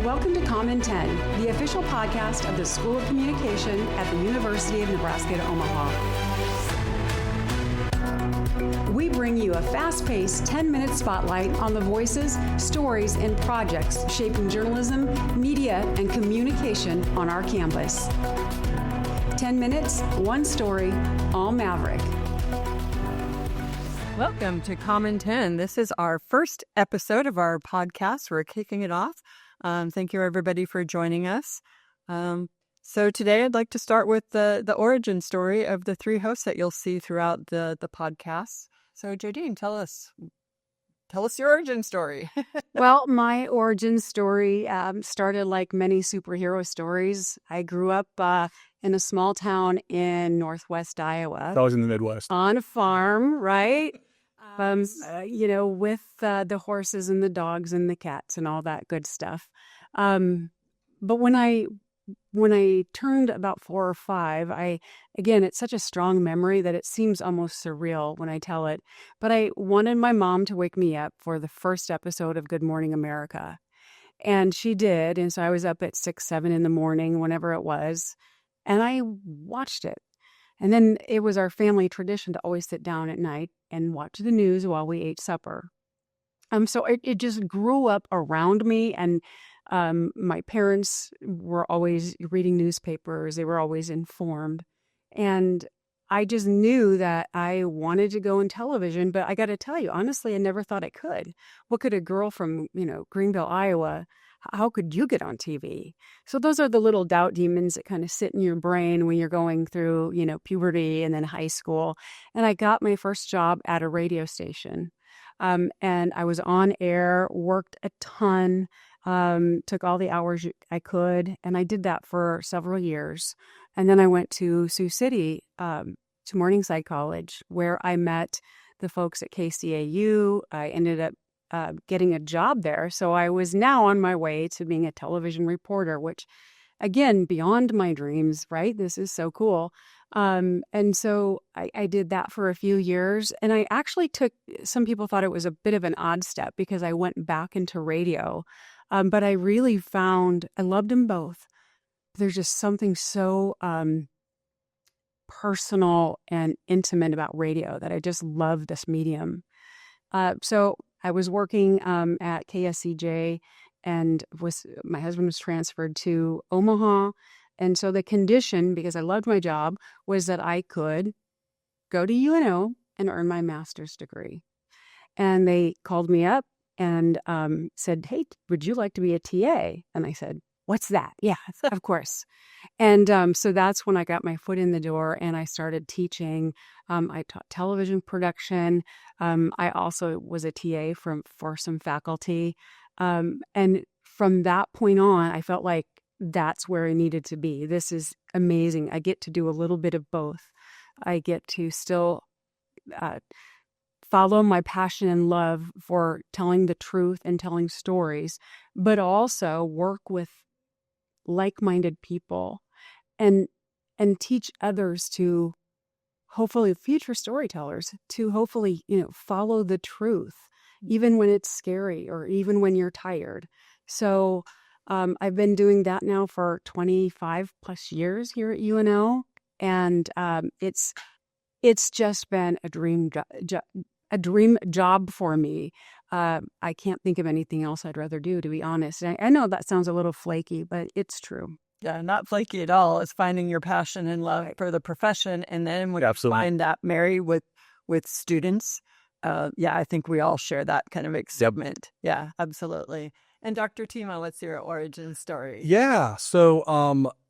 Welcome to Comm 10, the official podcast of the School of Communication at the University of Nebraska at Omaha. We bring you a fast-paced 10-minute spotlight on the voices, stories, and projects shaping journalism, media, and communication on our campus. 10 minutes, one story, all Maverick. Welcome to Comm 10. This is our first episode of our podcast. We're kicking it off. Thank you, everybody, for joining us. So today I'd like to start with the origin story of the three hosts that you'll see throughout the podcast. So Jodine, tell us your origin story. Well, my origin story started like many superhero stories. I grew up in a small town in northwest Iowa. I was in the Midwest. On a farm, right? With the horses and the dogs and the cats and all that good stuff. But when I turned about 4 or 5, it's such a strong memory that it seems almost surreal when I tell it. But I wanted my mom to wake me up for the first episode of Good Morning America. And she did. And so I was up at 6, 7 in the morning, whenever it was. And I watched it. And then it was our family tradition to always sit down at night and watch the news while we ate supper. So it just grew up around me, and my parents were always reading newspapers. They were always informed. And I just knew that I wanted to go in television, but I got to tell you, honestly, I never thought I could. What could a girl from, Greenville, Iowa, how could you get on TV? So those are the little doubt demons that kind of sit in your brain when you're going through, puberty and then high school. And I got my first job at a radio station. And I was on air, worked a ton, took all the hours I could. And I did that for several years. And then I went to Sioux City, to Morningside College, where I met the folks at KCAU. I ended up getting a job there. So I was now on my way to being a television reporter, which, again, beyond my dreams, right? This is so cool. And so I did that for a few years. And I actually some people thought it was a bit of an odd step because I went back into radio. But I really found I loved them both. There's just something so personal and intimate about radio that I just love this medium. So I was working at KSCJ, and my husband was transferred to Omaha. And so the condition, because I loved my job, was that I could go to UNO and earn my master's degree. And they called me up and said, "Hey, would you like to be a TA?" And I said, "What's that?" "Yeah, of course." And so that's when I got my foot in the door and I started teaching. I taught television production. I also was a TA for some faculty. And from that point on, I felt like that's where I needed to be. This is amazing. I get to do a little bit of both. I get to still follow my passion and love for telling the truth and telling stories, but also work with like-minded people and teach others to, hopefully future storytellers, to hopefully, follow the truth, even when it's scary or even when you're tired. So I've been doing that now for 25 plus years here at UNO. And it's just been a dream job for me. I can't think of anything else I'd rather do, to be honest. And I know that sounds a little flaky, but it's true. Yeah, not flaky at all. It's finding your passion and love for the profession. And then when you find that marry with students, I think we all share that kind of excitement. Yep. Yeah, absolutely. And Dr. Tima, what's your origin story? Yeah, so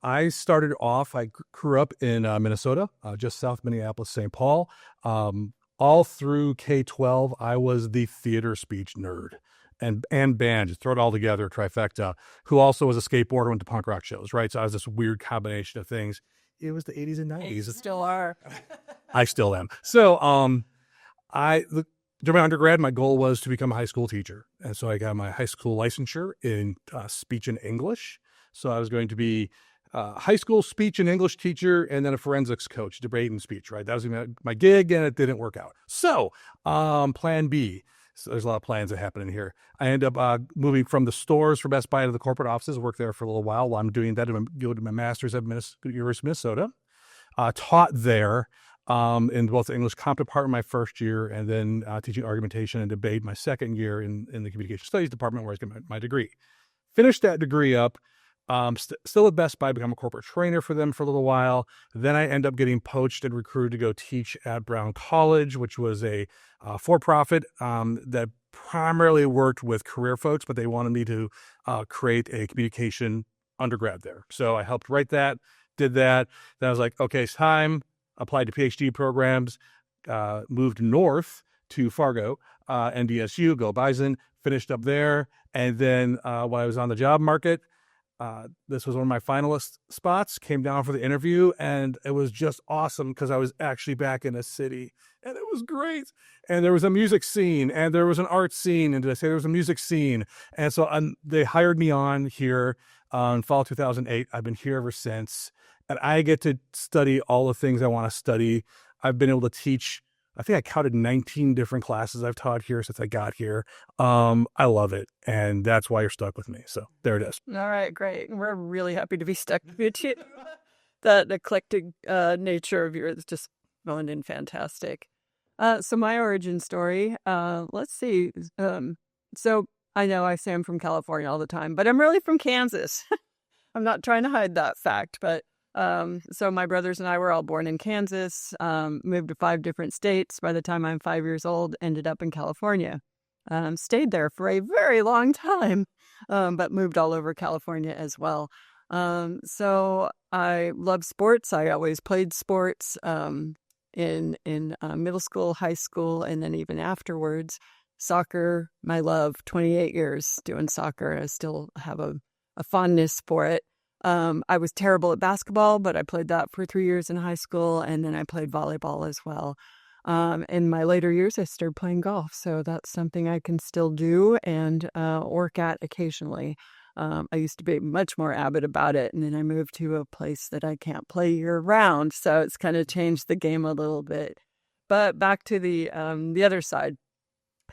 I started off, I grew up in Minnesota, just south of Minneapolis, St. Paul. All through K-12, I was the theater speech nerd and band, just throw it all together, trifecta, who also was a skateboarder, went to punk rock shows, right? So I was this weird combination of things. It was the 80s and 90s. You still are. I still am. So during my undergrad, my goal was to become a high school teacher. And so I got my high school licensure in speech and English. So I was going to be high school speech and English teacher, and then a forensics coach, debate and speech, right? That was my gig, and it didn't work out. So plan B. So there's a lot of plans that happen in here. I end up moving from the stores for Best Buy to the corporate offices, worked there for a little while I'm doing that. I'm going to my master's at University of Minnesota. Taught there in both the English Comp department my first year, and then teaching argumentation and debate my second year in the communication studies department, where I got my degree. Finished that degree up. Still at Best Buy, become a corporate trainer for them for a little while. Then I end up getting poached and recruited to go teach at Brown College, which was a for-profit that primarily worked with career folks, but they wanted me to create a communication undergrad there. So I helped write that, did that. Then I was like, okay, it's time. Applied to PhD programs, moved north to Fargo, NDSU, go Bison, finished up there. And then while I was on the job market, this was one of my finalist spots, came down for the interview, and it was just awesome because I was actually back in a city, and it was great. And there was a music scene, and there was an art scene, and did I say there was a music scene? And so they hired me on here in fall 2008. I've been here ever since, and I get to study all the things I want to study. I've been able to teach, I think I counted 19 different classes I've taught here since I got here. I love it. And that's why you're stuck with me. So there it is. All right, great. We're really happy to be stuck with you too. The eclectic nature of yours is just going in fantastic. So my origin story, let's see. So I know I say I'm from California all the time, but I'm really from Kansas. I'm not trying to hide that fact, but so my brothers and I were all born in Kansas, moved to 5 different states. By the time I'm 5 years old, ended up in California. Stayed there for a very long time, but moved all over California as well. So I love sports. I always played sports in middle school, high school, and then even afterwards. Soccer, my love, 28 years doing soccer. I still have a fondness for it. I was terrible at basketball, but I played that for 3 years in high school, and then I played volleyball as well. In my later years, I started playing golf, so that's something I can still do and work at occasionally. I used to be much more avid about it, and then I moved to a place that I can't play year-round, so it's kind of changed the game a little bit. But back to the other side.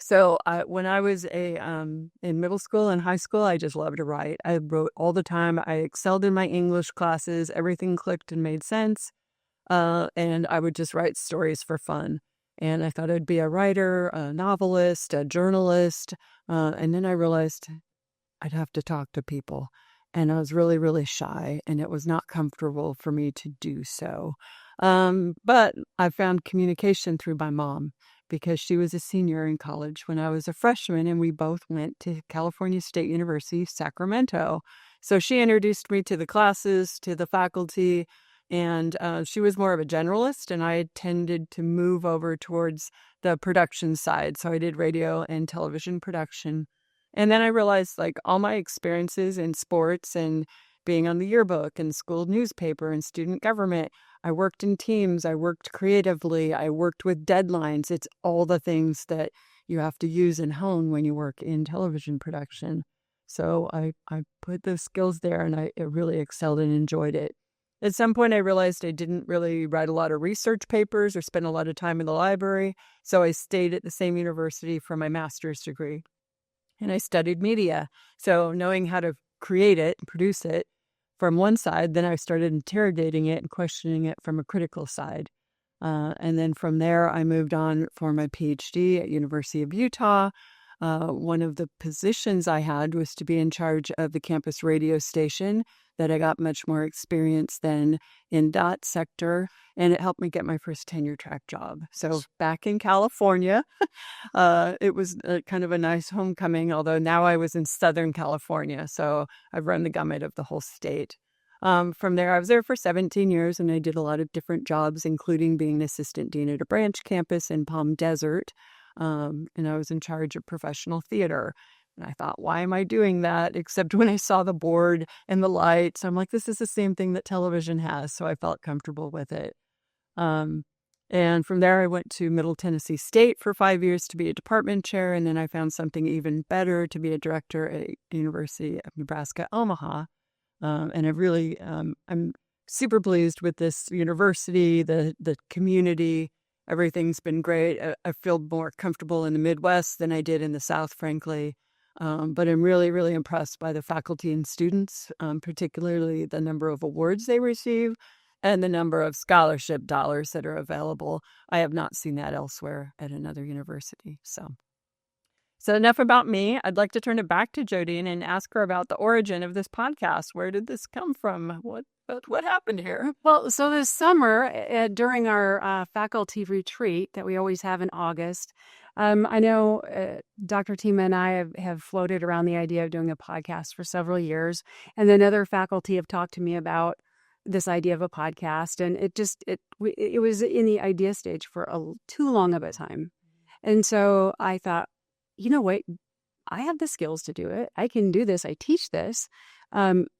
So when I was in middle school and high school, I just loved to write. I wrote all the time. I excelled in my English classes. Everything clicked and made sense. And I would just write stories for fun. And I thought I'd be a writer, a novelist, a journalist. And then I realized I'd have to talk to people. And I was really, really shy, and it was not comfortable for me to do so. But I found communication through my mom, because she was a senior in college when I was a freshman, and we both went to California State University, Sacramento. So she introduced me to the classes, to the faculty, and she was more of a generalist, and I tended to move over towards the production side. So I did radio and television production. And then I realized, like, all my experiences in sports and being on the yearbook and school newspaper and student government, I worked in teams, I worked creatively, I worked with deadlines. It's all the things that you have to use and hone when you work in television production. So I put those skills there, and I really excelled and enjoyed it. At some point, I realized I didn't really write a lot of research papers or spend a lot of time in the library. So I stayed at the same university for my master's degree, and I studied media. So knowing how to create it and produce it from one side, then I started interrogating it and questioning it from a critical side. And then from there, I moved on for my PhD at University of Utah. One of the positions I had was to be in charge of the campus radio station, that I got much more experience than in that sector, and it helped me get my first tenure track job. So back in California, it was kind of a nice homecoming, although now I was in Southern California, so I've run the gamut of the whole state. From there, I was there for 17 years, and I did a lot of different jobs, including being an assistant dean at a branch campus in Palm Desert, and I was in charge of professional theater. And I thought, why am I doing that? Except when I saw the board and the lights, I'm like, this is the same thing that television has. So I felt comfortable with it. And from there, I went to Middle Tennessee State for 5 years to be a department chair. And then I found something even better, to be a director at University of Nebraska, Omaha. And I really, I'm super pleased with this university, the community, everything's been great. I feel more comfortable in the Midwest than I did in the South, frankly. But I'm really, really impressed by the faculty and students, particularly the number of awards they receive and the number of scholarship dollars that are available. I have not seen that elsewhere at another university. So enough about me. I'd like to turn it back to Jodine and ask her about the origin of this podcast. Where did this come from? What happened here? Well, so this summer, during our faculty retreat that we always have in August, I know Dr. Tima and I have floated around the idea of doing a podcast for several years. And then other faculty have talked to me about this idea of a podcast. And it was in the idea stage for too long of a time. And so I thought, you know what? I have the skills to do it. I can do this. I teach this.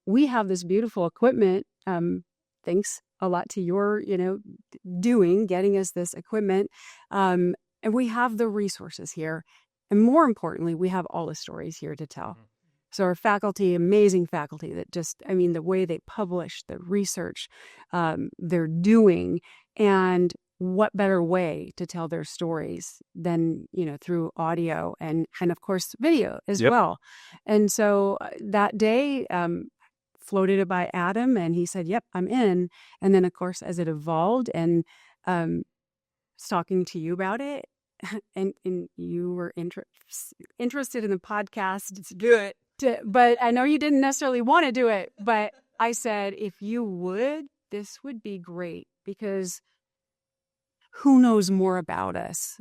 We have this beautiful equipment. Thanks a lot to your, getting us this equipment. And we have the resources here. And more importantly, we have all the stories here to tell. So our faculty, amazing faculty that the way they publish, the research they're doing, and what better way to tell their stories than, through audio and of course video as well. And so that day, floated it by Adam and he said, yep, I'm in. And then of course, as it evolved and was talking to you about it and you were interested in the podcast. Let's do it. But I know you didn't necessarily want to do it, but I said, if you would, this would be great because who knows more about us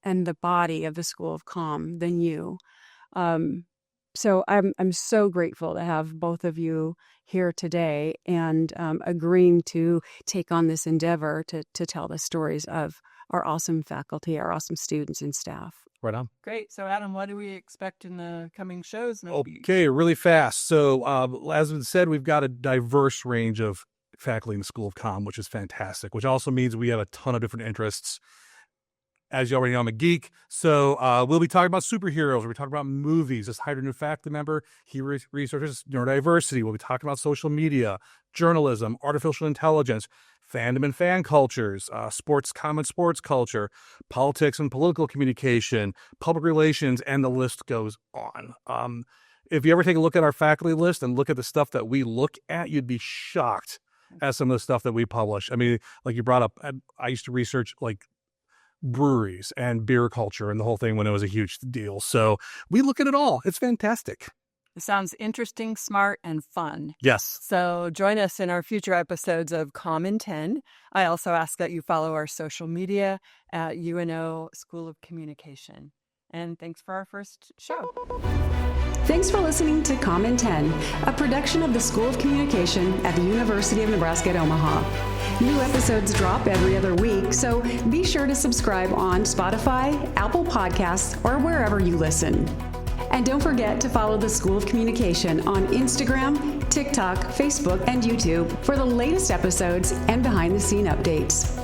and the body of the School of Comm than you? So I'm so grateful to have both of you here today and agreeing to take on this endeavor to tell the stories of our awesome faculty, our awesome students and staff. Right on. Great. So, Adam, what do we expect in the coming shows? Okay, really fast. So, as we said, we've got a diverse range of faculty in the School of Comm, which is fantastic, which also means we have a ton of different interests. As you already know, I'm a geek, so we'll be talking about superheroes. We'll be talking about movies. Just hired a new faculty member. He researches neurodiversity. We'll be talking about social media, journalism, artificial intelligence, fandom and fan cultures, common sports culture, politics and political communication, public relations, and the list goes on. If you ever take a look at our faculty list and look at the stuff that we look at, you'd be shocked at some of the stuff that we publish. I mean, like you brought up, I used to research breweries and beer culture and the whole thing when it was a huge deal. So we look at it all. It's fantastic. It sounds interesting, smart, and fun. Yes. So join us in our future episodes of Comm in 10. I also ask that you follow our social media at UNO School of Communication. And thanks for our first show. Thanks for listening to Comm in 10, a production of the School of Communication at the University of Nebraska at Omaha. New episodes drop every other week, so be sure to subscribe on Spotify, Apple Podcasts, or wherever you listen. And don't forget to follow the School of Communication on Instagram, TikTok, Facebook, and YouTube for the latest episodes and behind-the-scene updates.